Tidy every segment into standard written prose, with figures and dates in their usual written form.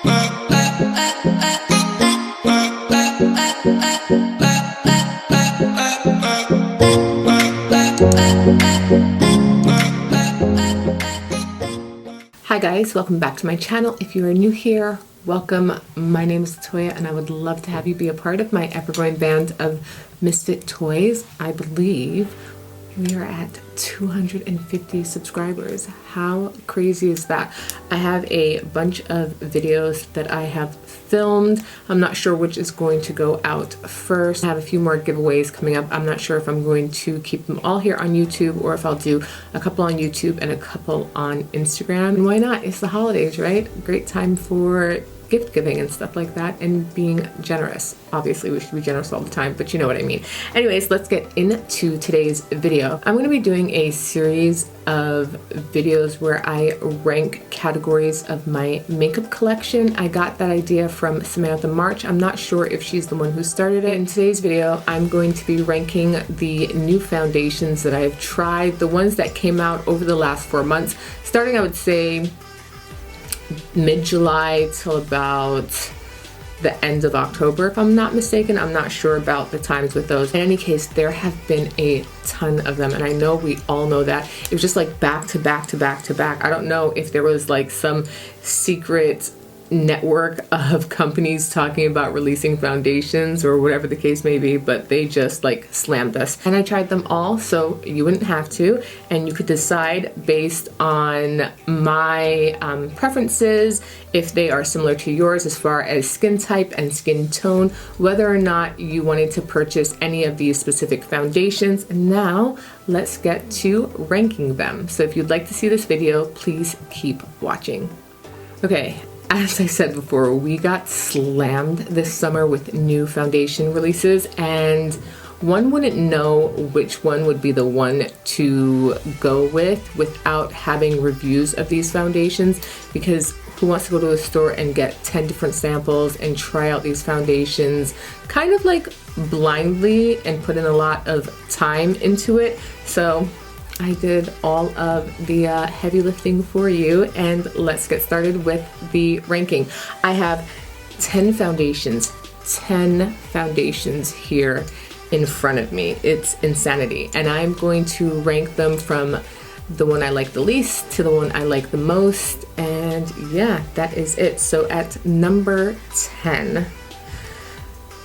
Hi guys, welcome back to my channel. If you are new here, welcome. My name is Toya and I would love to have you be a part of my ever-growing band of misfit toys. I believe we are at 250 subscribers. How crazy is that? I have a bunch of videos that I have filmed. I'm not sure which is going to go out first. I have a few more giveaways coming up. I'm not sure if I'm going to keep them all here on YouTube or if I'll do a couple on YouTube and a couple on Instagram. And why not? It's the holidays, right? Great time for gift giving and stuff like that, and being generous. Obviously we should be generous all the time, but you know what I mean. Anyways, let's get into today's video. I'm going to be doing a series of videos where I rank categories of my makeup collection. I got that idea from Samantha March. I'm not sure if she's the one who started it. In today's video, I'm going to be ranking the new foundations that I've tried, the ones that came out over the last 4 months, starting I would say mid-July till about the end of October, if I'm not mistaken. I'm not sure about the times with those. In any case, there have been a ton of them, and I know we all know that. It was just like back to back to back to back. I don't know if there was like some secret network of companies talking about releasing foundations or whatever the case may be, but they just like slammed us. And I tried them all, so you wouldn't have to, and you could decide based on my preferences, if they are similar to yours as far as skin type and skin tone, whether or not you wanted to purchase any of these specific foundations. And now let's get to ranking them. So if you'd like to see this video, please keep watching. Okay. As I said before, we got slammed this summer with new foundation releases, and one wouldn't know which one would be the one to go with without having reviews of these foundations, because who wants to go to a store and get 10 different samples and try out these foundations kind of like blindly and put in a lot of time into it? So I did all of the heavy lifting for you, and let's get started with the ranking. I have 10 foundations here in front of me. It's insanity, and I'm going to rank them from the one I like the least to the one I like the most, and yeah, that is it. So at number 10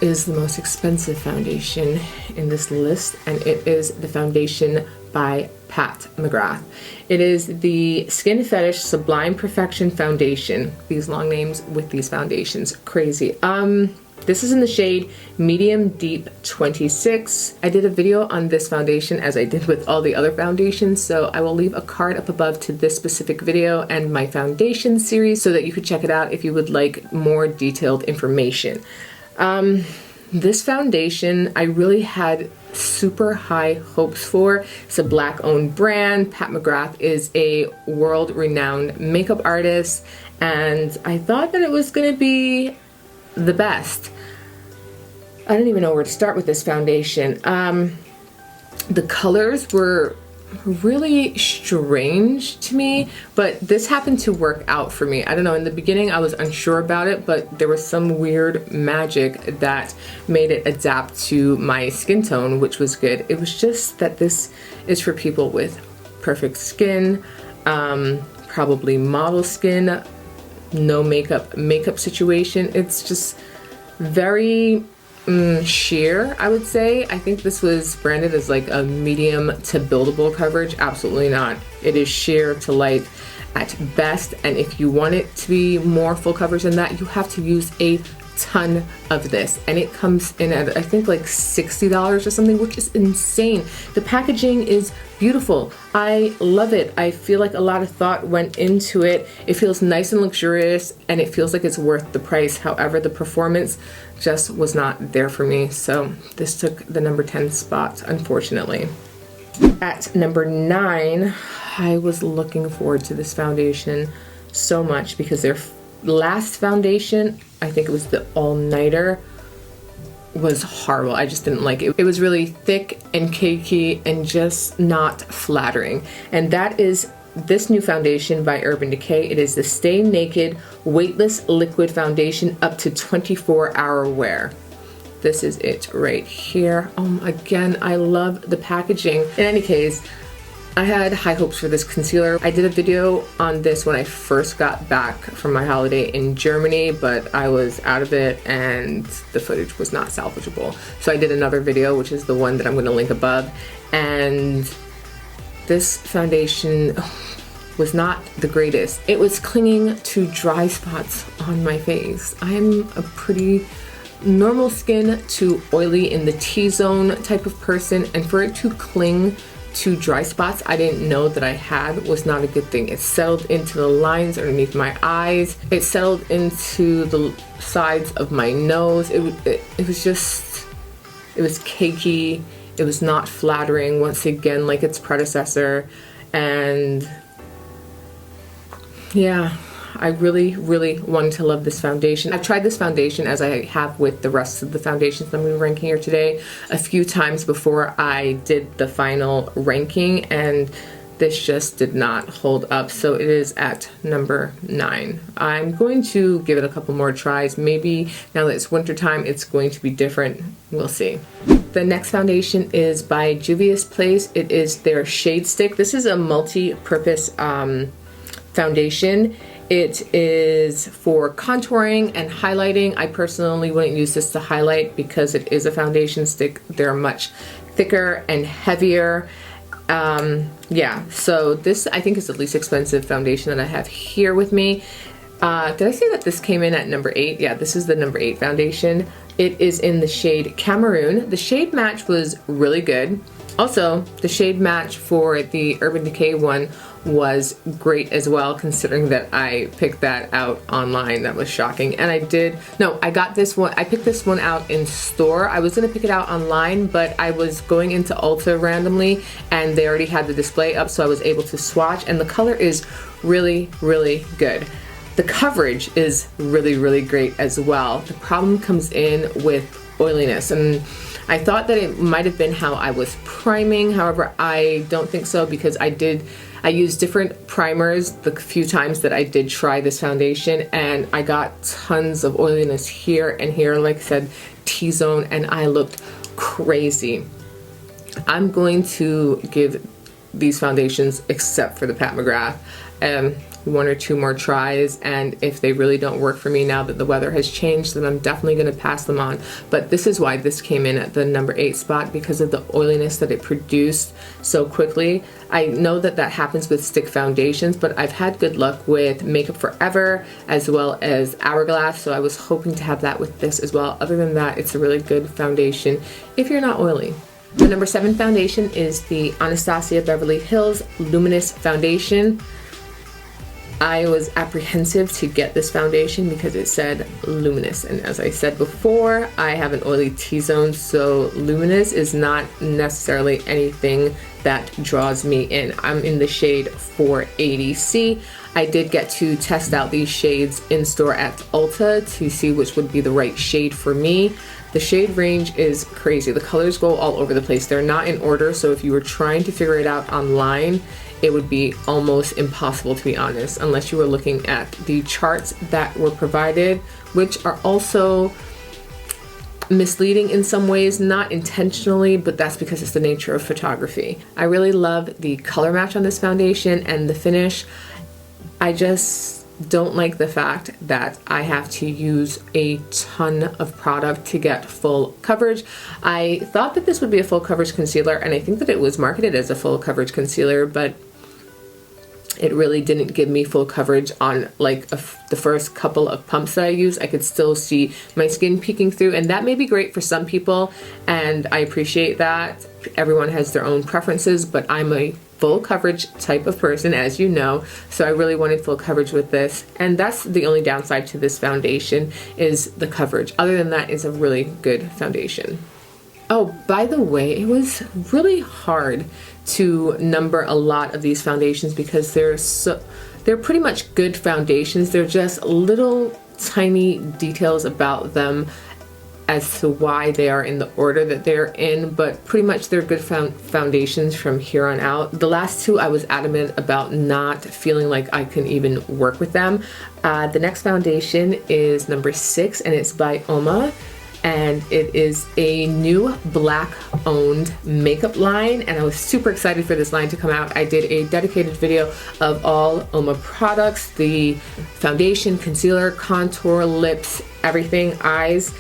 is the most expensive foundation in this list, and it is the foundation by Pat McGrath. It is the Skin Fetish Sublime Perfection Foundation. These long names with these foundations, crazy. This is in the shade Medium Deep 26. I did a video on this foundation as I did with all the other foundations, so I will leave a card up above to this specific video and my foundation series so that you could check it out if you would like more detailed information. This foundation I really had super high hopes for. It's a black owned brand. Pat McGrath is a world-renowned makeup artist, and I thought that it was going to be the best. I don't even know where to start with this foundation. The colors were really strange to me, but this happened to work out for me. I don't know, in the beginning I was unsure about it, but there was some weird magic that made it adapt to my skin tone, which was good. It was just that this is for people with perfect skin, probably model skin, no makeup situation. It's just very sheer, I would say. I think this was branded as like a medium to buildable coverage. Absolutely not. It is sheer to light at best, and if you want it to be more full coverage than that, you have to use a ton of this, and it comes in at I think like $60 or something, which is insane. The packaging is beautiful. I love it. I feel like a lot of thought went into it. It feels nice and luxurious, and it feels like it's worth the price. However, the performance just was not there for me, so this took the number 10 spot, unfortunately. At number 9, I was looking forward to this foundation so much because their last foundation, I think it was the All Nighter, was horrible. I just didn't like it. It was really thick and cakey and just not flattering. And that is this new foundation by Urban Decay. It is the Stay Naked Weightless Liquid Foundation up to 24-hour wear. This is it right here. Again, I love the packaging. In any case, I had high hopes for this concealer. I did a video on this when I first got back from my holiday in Germany, but I was out of it and the footage was not salvageable. So I did another video, which is the one that I'm gonna link above. And this foundation was not the greatest. It was clinging to dry spots on my face. I'm a pretty normal skin to oily in the T-zone type of person, and for it to cling to dry spots I didn't know that I had was not a good thing. It settled into the lines underneath my eyes. It settled into the sides of my nose. It was just, it was cakey. It was not flattering, once again, like its predecessor. And yeah, I really, really wanted to love this foundation. I've tried this foundation, as I have with the rest of the foundations I'm going to be ranking here today, a few times before I did the final ranking, and this just did not hold up. So it is at number 9. I'm going to give it a couple more tries. Maybe now that it's winter time, it's going to be different. We'll see. The next foundation is by JUVIA'S Place. It is their Shade Stick. This is a multi-purpose foundation. It is for contouring and highlighting. I personally wouldn't use this to highlight because it is a foundation stick. They're much thicker and heavier. Yeah, so this I think is the least expensive foundation that I have here with me. Did I say that this came in at number 8? Yeah, this is the number 8 foundation. It is in the shade Cameroon. The shade match was really good. Also, the shade match for the Urban Decay one was great as well, considering that I picked that out online. That was shocking. And I got this one, I picked this one out in store. I was gonna pick it out online, but I was going into Ulta randomly and they already had the display up, so I was able to swatch, and the color is really, really good. The coverage is really, really great as well. The problem comes in with oiliness, and I thought that it might have been how I was priming. However, I don't think so, because I used different primers the few times that I did try this foundation, and I got tons of oiliness here and here, like I said, T-zone, and I looked crazy. I'm going to give these foundations, except for the Pat McGrath, 1 or 2 more tries, and if they really don't work for me now that the weather has changed, then I'm definitely going to pass them on. But this is why this came in at the number 8 spot, because of the oiliness that it produced so quickly. I know that that happens with stick foundations, but I've had good luck with Makeup Forever as well as Hourglass, so I was hoping to have that with this as well. Other than that, it's a really good foundation if you're not oily. The number 7 foundation is the Anastasia Beverly Hills Luminous Foundation. I was apprehensive to get this foundation because it said Luminous, and as I said before, I have an oily T-zone, so Luminous is not necessarily anything that draws me in. I'm in the shade 480C. I did get to test out these shades in store at Ulta to see which would be the right shade for me. The shade range is crazy. The colors go all over the place. They're not in order, so if you were trying to figure it out online, it would be almost impossible, to be honest, unless you were looking at the charts that were provided, which are also misleading in some ways, not intentionally, but that's because it's the nature of photography. I really love the color match on this foundation and the finish. I just don't like the fact that I have to use a ton of product to get full coverage. I thought that this would be a full coverage concealer, and I think that it was marketed as a full coverage concealer, but it really didn't give me full coverage on like the first couple of pumps that I used. I could still see my skin peeking through, and that may be great for some people, and I appreciate that. Everyone has their own preferences, but I'm a full coverage type of person, as you know, so I really wanted full coverage with this, and that's the only downside to this foundation, is the coverage. Other than that, it's a really good foundation. Oh, by the way, it was really hard to number a lot of these foundations because they're pretty much good foundations. They're just little tiny details about them as to why they are in the order that they're in, but pretty much they're good foundations from here on out. The last two I was adamant about not feeling like I can even work with them. The next foundation is number 6, and it's by Uoma, and it is a new black owned makeup line, and I was super excited for this line to come out. I did a dedicated video of all Uoma products, the foundation, concealer, contour, lips, everything, eyes.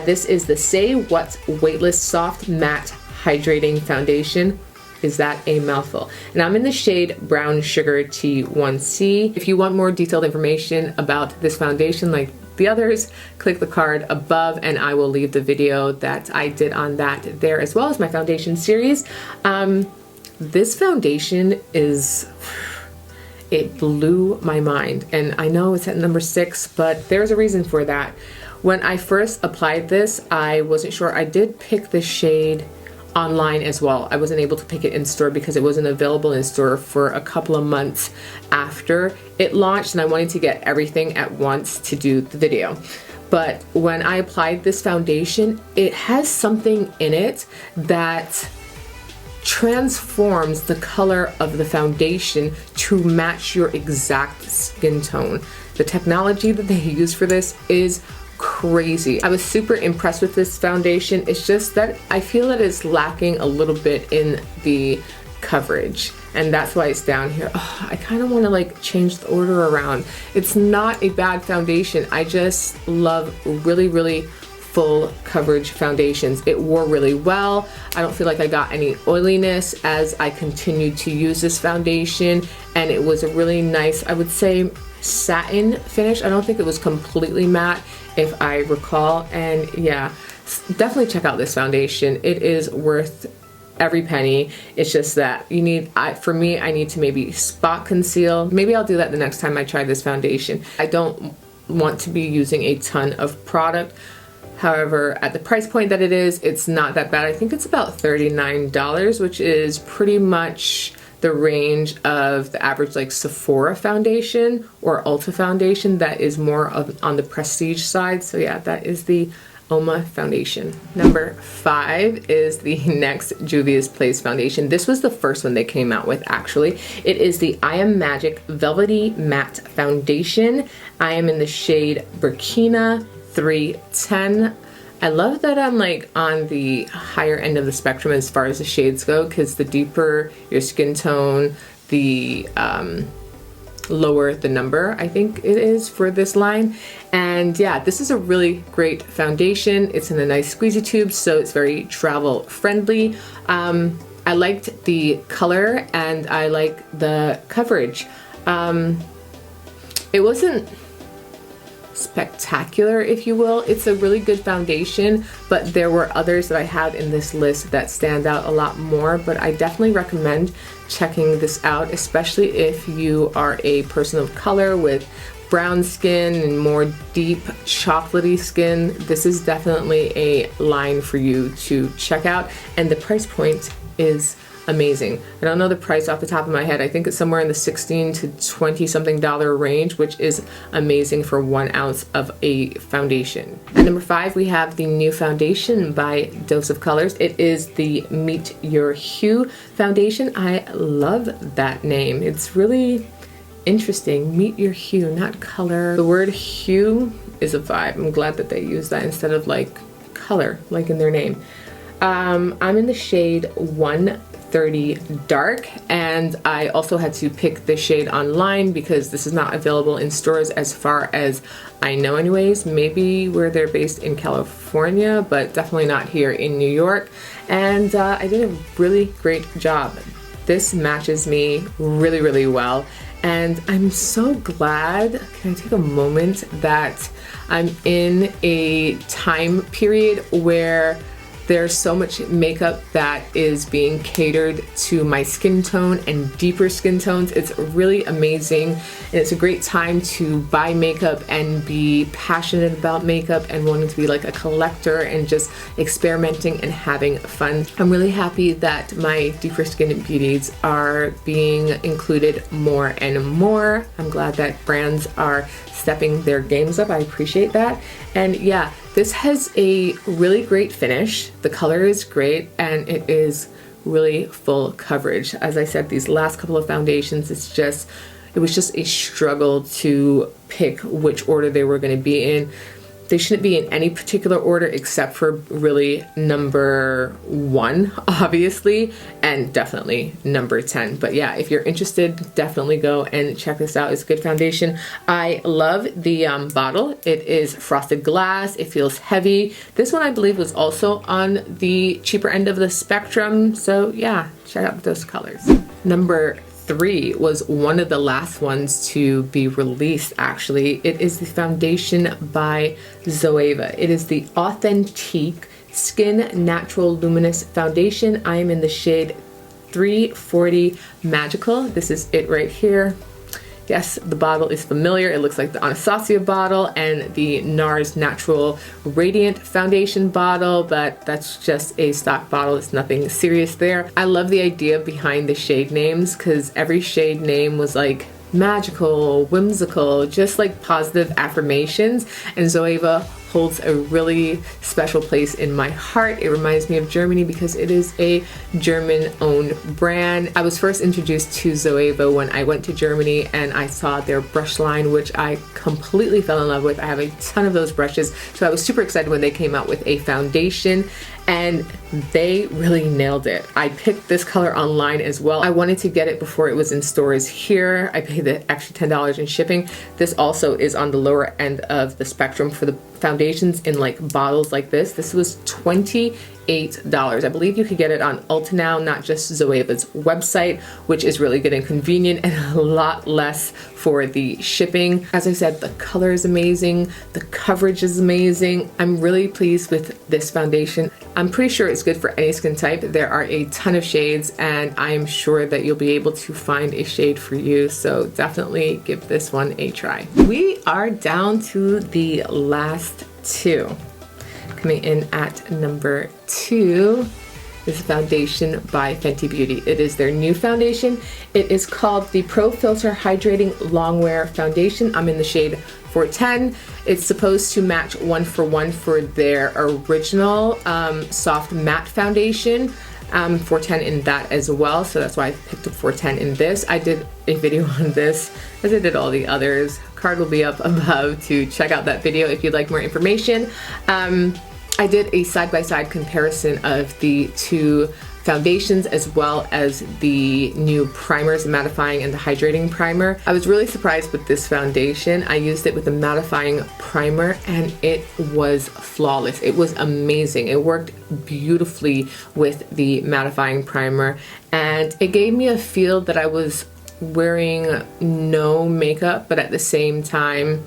This is the Say What Weightless Soft Matte Hydrating Foundation. Is that a mouthful? And I'm in the shade Brown Sugar T1C. If you want more detailed information about this foundation like the others, click the card above and I will leave the video that I did on that there, as well as my foundation series. This foundation it blew my mind, and I know it's at number 6, but there's a reason for that. When I first applied this, I wasn't sure. I did pick the shade online as well. I wasn't able to pick it in store because it wasn't available in store for a couple of months after it launched, and I wanted to get everything at once to do the video. But when I applied this foundation, it has something in it that transforms the color of the foundation to match your exact skin tone. The technology that they use for this is crazy. I was super impressed with this foundation. It's just that I feel that it's lacking a little bit in the coverage, and that's why it's down here. Oh, I kind of want to like change the order around. It's not a bad foundation. I just love really full coverage foundations. It wore really well. I don't feel like I got any oiliness as I continued to use this foundation, and it was a really nice, I would say, satin finish. I don't think it was completely matte, if I recall. And yeah, definitely check out this foundation. It is worth every penny. It's just that you need, for me, I need to maybe spot conceal. Maybe I'll do that the next time I try this foundation. I don't want to be using a ton of product. However, at the price point that it is, it's not that bad. I think it's about $39, which is pretty much the range of the average like Sephora foundation or Ulta foundation that is more on the prestige side. So yeah, that is the Uoma foundation. Number 5 is the next Juvia's Place foundation. This was the first one they came out with, actually. It is the I Am Magic Velvety Matte Foundation. I am in the shade Burkina 310. I love that I'm like on the higher end of the spectrum as far as the shades go, because the deeper your skin tone, the lower the number, I think it is, for this line. And yeah, this is a really great foundation. It's in a nice squeezy tube, so it's very travel friendly. I liked the color and I like the coverage. It wasn't spectacular, if you will. It's a really good foundation, but there were others that I had in this list that stand out a lot more. But I definitely recommend checking this out, especially if you are a person of color with brown skin and more deep chocolatey skin. This is definitely a line for you to check out, and the price point is amazing. I don't know the price off the top of my head. I think it's somewhere in the $16 to $20 something range, which is amazing for 1 ounce of a foundation. At number 5, we have the new foundation by Dose of Colors. It is the Meet Your Hue foundation. I love that name. It's really interesting. Meet Your Hue, not color. The word hue is a vibe. I'm glad that they use that instead of like color, like in their name. I'm in the shade 130 Dark, and I also had to pick this shade online because this is not available in stores as far as I know anyways. Maybe where they're based in California, but definitely not here in New York. And I did a really great job. This matches me really well, and I'm so glad. Can I take a moment that I'm in a time period where there's so much makeup that is being catered to my skin tone and deeper skin tones. It's really amazing, and it's a great time to buy makeup and be passionate about makeup and wanting to be like a collector and just experimenting and having fun. I'm really happy that my deeper skin beauties are being included more and more. I'm glad that brands are stepping their games up. I appreciate that. And yeah, This has a really great finish. The color is great and it is really full coverage. As I said, these last couple of foundations, it was just a struggle to pick which order they were going to be in. They shouldn't be in any particular order except for really number 1, obviously, and definitely number 10. But yeah, if you're interested, definitely go and check this out. It's a good foundation. I love the bottle. It is frosted glass. It feels heavy. This one I believe was also on the cheaper end of the spectrum. So yeah, check out those colors. Number 3 was one of the last ones to be released, actually. It is the foundation by Zoeva. It is the Authentik Skin Natural Luminous Foundation. I am in the shade 340 Magical. This is it right here. Yes, the bottle is familiar. It looks like the Anastasia bottle and the NARS Natural Radiant Foundation bottle, but that's just a stock bottle. It's nothing serious there. I love the idea behind the shade names because every shade name was like magical, whimsical, just like positive affirmations, and Zoeva holds a really special place in my heart. It reminds me of Germany because it is a German-owned brand. I was first introduced to Zoeva when I went to Germany and I saw their brush line, which I completely fell in love with. I have a ton of those brushes, so I was super excited when they came out with a foundation, and they really nailed it. I picked this color online as well. I wanted to get it before it was in stores here. I paid the extra $10 in shipping. This also is on the lower end of the spectrum for the foundations in like bottles like this. This was $28. I believe you could get it on Ulta now, not just Zoeva's website, which is really good and convenient, and a lot less for the shipping. As I said, the color is amazing. The coverage is amazing. I'm really pleased with this foundation. I'm pretty sure it's good for any skin type. There are a ton of shades, and I am sure that you'll be able to find a shade for you. So definitely give this one a try. We are down to the last 2. Coming in at number 2 is a foundation by Fenty Beauty. It is their new foundation. It is called the Pro Filt'r Hydrating Longwear Foundation. I'm in the shade 410. It's supposed to match 1-for-1 for their original soft matte foundation. 410 in that as well, so that's why I picked up 410 in this. I did a video on this as I did all the others. Card will be up above to check out that video if you'd like more information. I did a side-by-side comparison of the 2 foundations as well as the new primers, the mattifying and the hydrating primer. I was really surprised with this foundation. I used it with the mattifying primer and it was flawless. It was amazing. It worked beautifully with the mattifying primer and it gave me a feel that I was wearing no makeup, but at the same time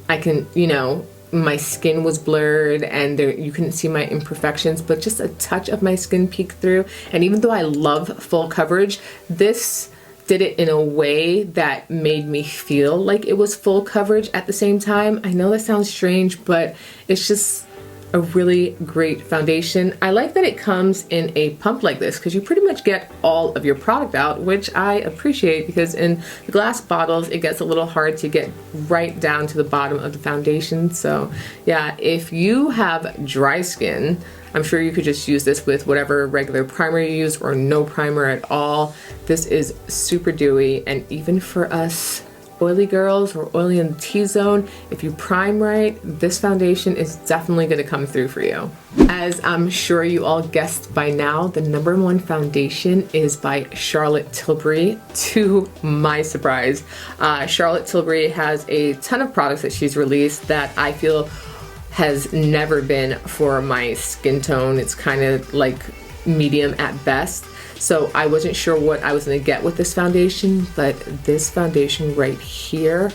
I can, you know, my skin was blurred and there, you couldn't see my imperfections, but just a touch of my skin peeked through. And even though I love full coverage, this did it in a way that made me feel like it was full coverage at the same time. I know that sounds strange, but it's just a really great foundation. I like that it comes in a pump like this because you pretty much get all of your product out, which I appreciate because in the glass bottles it gets a little hard to get right down to the bottom of the foundation. So yeah, if you have dry skin, I'm sure you could just use this with whatever regular primer you use or no primer at all. This is super dewy, and even for us oily girls or oily in the T-zone, if you prime right, this foundation is definitely going to come through for you. As I'm sure you all guessed by now, the number 1 foundation is by Charlotte Tilbury, to my surprise. Charlotte Tilbury has a ton of products that she's released that I feel has never been for my skin tone. It's kind of like medium at best. So I wasn't sure what I was going to get with this foundation, but this foundation right here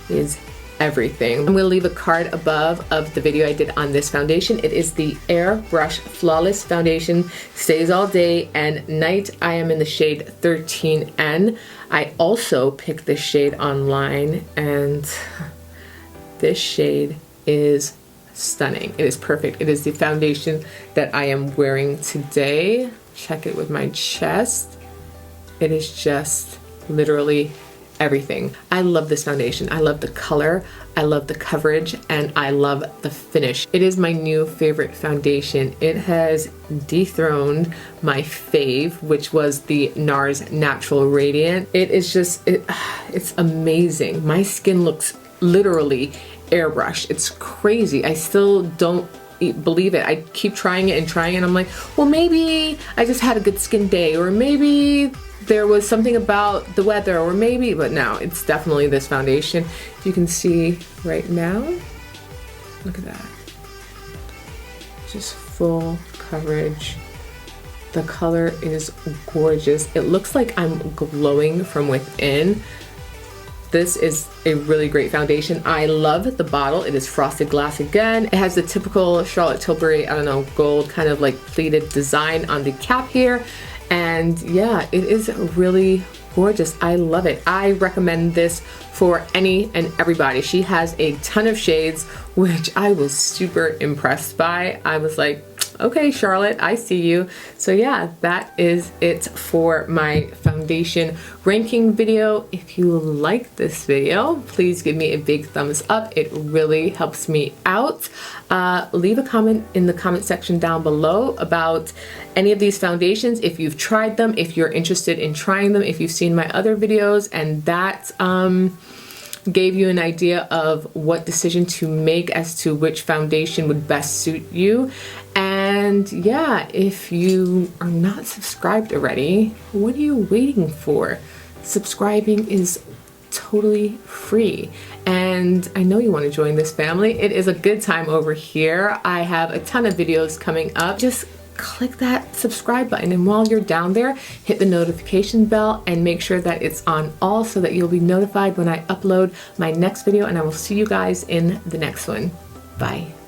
is everything. I'm going to leave a card above of the video I did on this foundation. It is the Airbrush Flawless Foundation. Stays all day and night. I am in the shade 13N. I also picked this shade online, and this shade is stunning. It is perfect. It is the foundation that I am wearing today. Check it with my chest. It is just literally everything. I love this foundation. I love the color, I love the coverage, and I love the finish. It is my new favorite foundation. It has dethroned my fave, which was the NARS Natural Radiant. It is just, it's amazing. My skin looks literally airbrush. It's crazy. I still don't believe it. I keep trying it and trying it, and I'm like, well, maybe I just had a good skin day, or maybe there was something about the weather, or maybe, but no, it's definitely this foundation. You can see right now, look at that. Just full coverage. The color is gorgeous. It looks like I'm glowing from within. This is a really great foundation. I love the bottle. It is frosted glass again. It has the typical Charlotte Tilbury, I don't know, gold kind of like pleated design on the cap here. And yeah, it is really gorgeous. I love it. I recommend this for any and everybody. She has a ton of shades, which I was super impressed by. I was like, okay, Charlotte, I see you. So yeah, that is it for my foundation ranking video. If you like this video, please give me a big thumbs up. It really helps me out. Leave a comment in the comment section down below about any of these foundations, if you've tried them, if you're interested in trying them, if you've seen my other videos and that gave you an idea of what decision to make as to which foundation would best suit you. And yeah, if you are not subscribed already, what are you waiting for? Subscribing is totally free. And I know you want to join this family. It is a good time over here. I have a ton of videos coming up. Just click that subscribe button, and while you're down there, hit the notification bell and make sure that it's on all so that you'll be notified when I upload my next video, and I will see you guys in the next one. Bye.